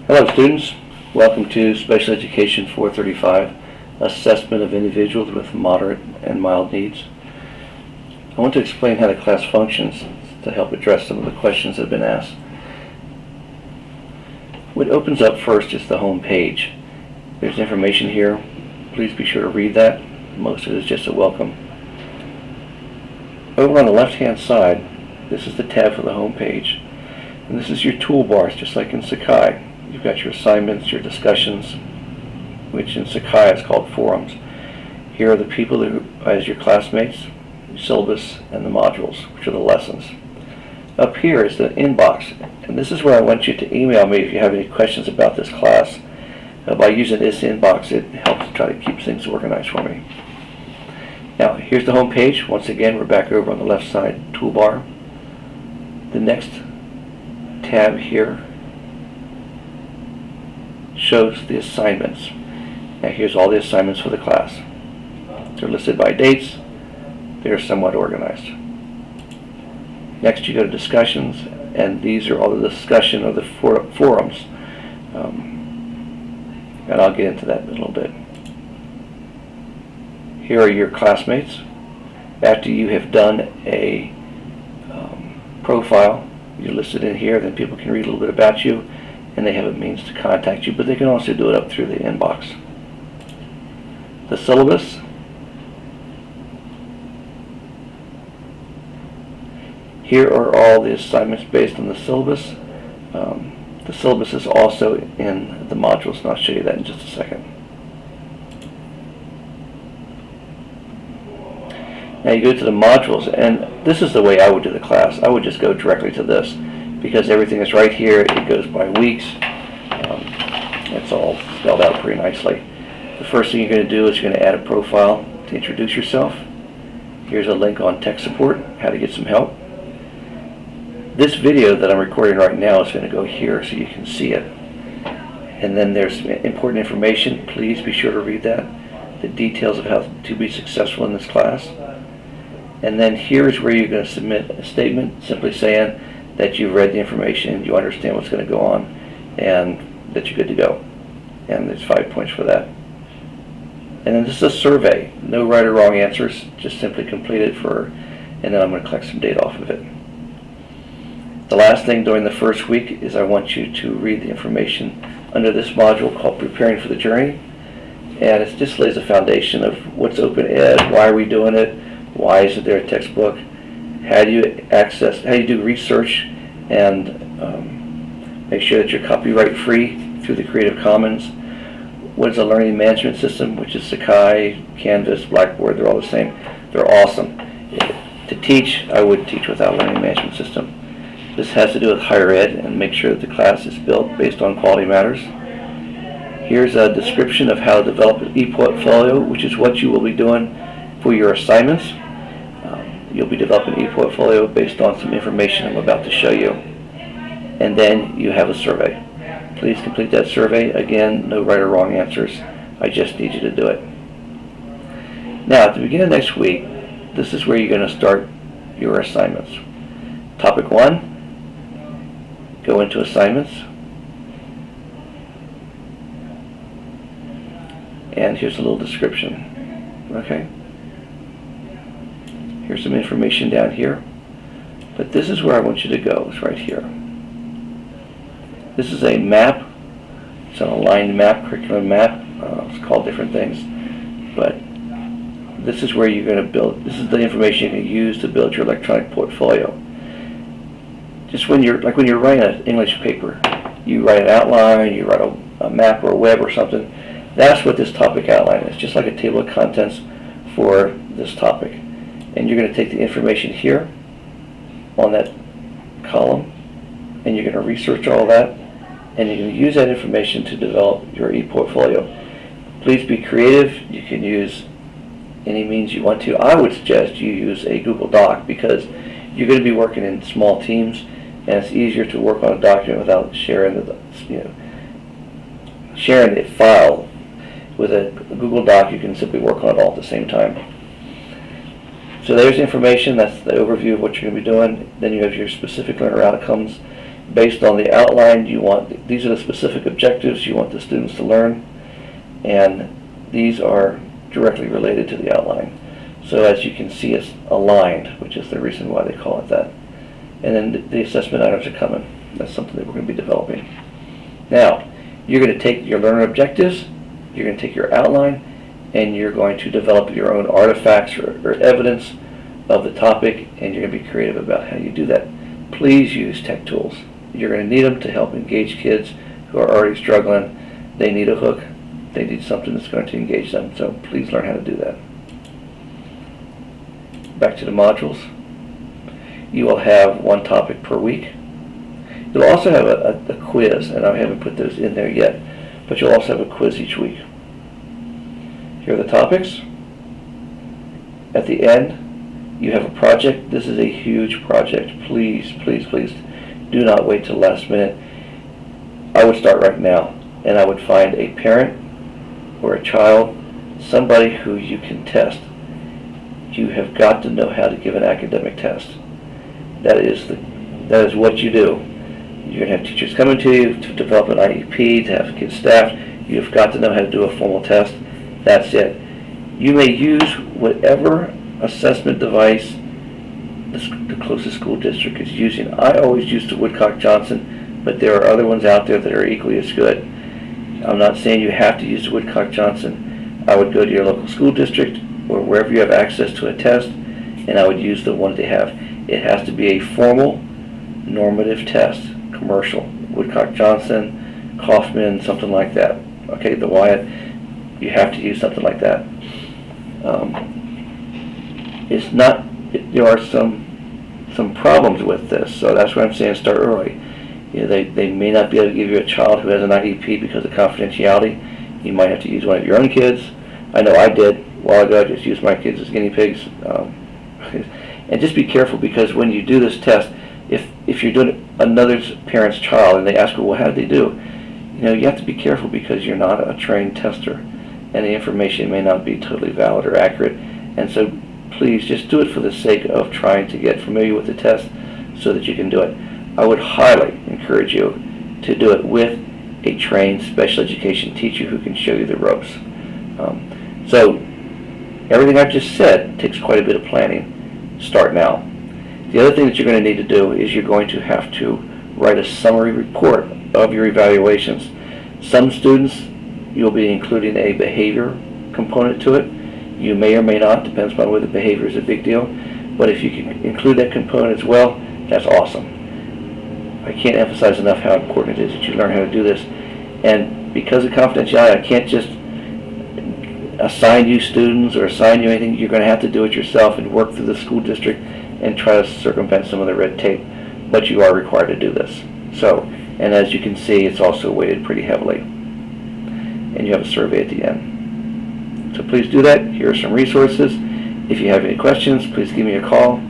Hello students, welcome to Special Education 435, Assessment of Individuals with Moderate and Mild Needs. I want to explain how the class functions to help address some of the questions that have been asked. What opens up first is the home page. There's information here. Please be sure to read that. Most of it is just a welcome. Over on the left-hand side, this is the tab for the home page. And this is your toolbars, just like in Sakai. You've got your assignments, your discussions, which in Sakai is called forums. Here are the people who, as your classmates, your syllabus, and the modules, which are the lessons. Up here is the inbox, and this is where I want you to email me if you have any questions about this class. By using this inbox, it helps try to keep things organized for me. Now, here's the home page. Once again, we're back over on the left side toolbar. The next tab here shows the assignments. Now here's all the assignments for the class. They're listed by dates. They're somewhat organized. Next you go to discussions, and these are all the discussion of the forums. And I'll get into that in a little bit. Here are your classmates. After you have done a profile, you're listed in here, then people can read a little bit about you, and they have a means to contact you, but they can also do it up through the inbox. The syllabus. Here are all the assignments based on the syllabus. The syllabus is also in the modules, and I'll show you that in just a second. Now you go to the modules, and this is the way I would do the class. I would just go directly to this, because everything is right here. It goes by weeks. It's all spelled out pretty nicely. The first thing you're going to do is you're going to add a profile to introduce yourself. Here's a link on tech support, how to get some help. This video that I'm recording right now is going to go here so you can see it. And then there's important information. Please be sure to read that. The details of how to be successful in this class. And then here is where you're going to submit a statement simply saying that you've read the information, you understand what's going to go on, and that you're good to go. And there's 5 points for that. And then this is a survey. No right or wrong answers. Just simply complete it and then I'm going to collect some data off of it. The last thing during the first week is I want you to read the information under this module called Preparing for the Journey. And it just lays a foundation of what's open ed, why are we doing it, why isn't there a textbook, how do you do research and make sure that you're copyright free through the Creative Commons. What is a learning management system, which is Sakai, Canvas, Blackboard, they're all the same. They're awesome. To teach, I wouldn't teach without a learning management system. This has to do with higher ed and make sure that the class is built based on quality matters. Here's a description of how to develop an e-portfolio, which is what you will be doing for your assignments. You'll be developing an e-portfolio based on some information I'm about to show you. And then you have a survey. Please complete that survey. Again, no right or wrong answers. I just need you to do it. Now, at the beginning of next week, this is where you're going to start your assignments. Topic 1, go into assignments. And here's a little description. Okay. Here's some information down here. But this is where I want you to go. It's right here. This is a map. It's an aligned map, curriculum map. It's called different things. But this is where you're going to build. This is the information you're going to use to build your electronic portfolio. Just when you're writing an English paper, you write an outline, you write a map or a web or something. That's what this topic outline is, just like a table of contents for this topic. And you're going to take the information here on that column, and you're going to research all that, and you're going to use that information to develop your e-portfolio. Please be creative. You can use any means you want to. I would suggest you use a Google Doc because you're going to be working in small teams, and it's easier to work on a document without sharing the file. With a Google Doc, you can simply work on it all at the same time. So there's information. That's the overview of what you're going to be doing. Then you have your specific learner outcomes, Based on the outline, these are the specific objectives you want the students to learn, and these are directly related to the outline. So as you can see, it's aligned, which is the reason why they call it that. And then the assessment items are coming. That's something that we're going to be developing. Now, you're going to take your learner objectives, you're going to take your outline, and you're going to develop your own artifacts or evidence of the topic, and you're going to be creative about how you do that. Please use tech tools. You're going to need them to help engage kids who are already struggling. They need a hook. They need something that's going to engage them. So please learn how to do that. Back to the modules. You will have one topic per week. You'll also have a quiz, and I haven't put those in there yet, but you'll also have a quiz each week. Here are the topics. At the end, you have a project. This is a huge project. Please, please, please do not wait till the last minute. I would start right now, and I would find a parent or a child, somebody who you can test. You have got to know how to give an academic test. That is what you do. You're going to have teachers coming to you to develop an IEP, to have kids staffed. You've got to know how to do a formal test. That's it. You may use whatever assessment device the closest school district is using. I always use the Woodcock-Johnson, but there are other ones out there that are equally as good. I'm not saying you have to use the Woodcock-Johnson. I would go to your local school district or wherever you have access to a test, and I would use the one they have. It has to be a formal, normative test, commercial. Woodcock-Johnson, Kaufman, something like that. Okay, the Wyatt, you have to use something like that. There are some problems with this, so that's why I'm saying start early. You know, they may not be able to give you a child who has an IEP because of confidentiality. You might have to use one of your own kids. I know I did a while ago. I just used my kids as guinea pigs. And just be careful, because when you do this test, if you're doing another parent's child and they ask, well, how did they do? You know, you have to be careful, because you're not a trained tester, and the information may not be totally valid or accurate. And so please just do it for the sake of trying to get familiar with the test so that you can do it. I would highly encourage you to do it with a trained special education teacher who can show you the ropes. So everything I've just said takes quite a bit of planning. Start now. The other thing that you're going to need to do is you're going to have to write a summary report of your evaluations. Some students, you'll be including a behavior component to it. You may or may not, depends on whether behavior is a big deal. But if you can include that component as well, that's awesome. I can't emphasize enough how important it is that you learn how to do this. And because of confidentiality, I can't just assign you students or assign you anything. You're going to have to do it yourself and work through the school district and try to circumvent some of the red tape. But you are required to do this. So, and as you can see, it's also weighted pretty heavily. And you have a survey at the end. So please do that. Here are some resources. If you have any questions, please give me a call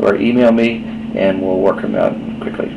or email me, and we'll work them out quickly.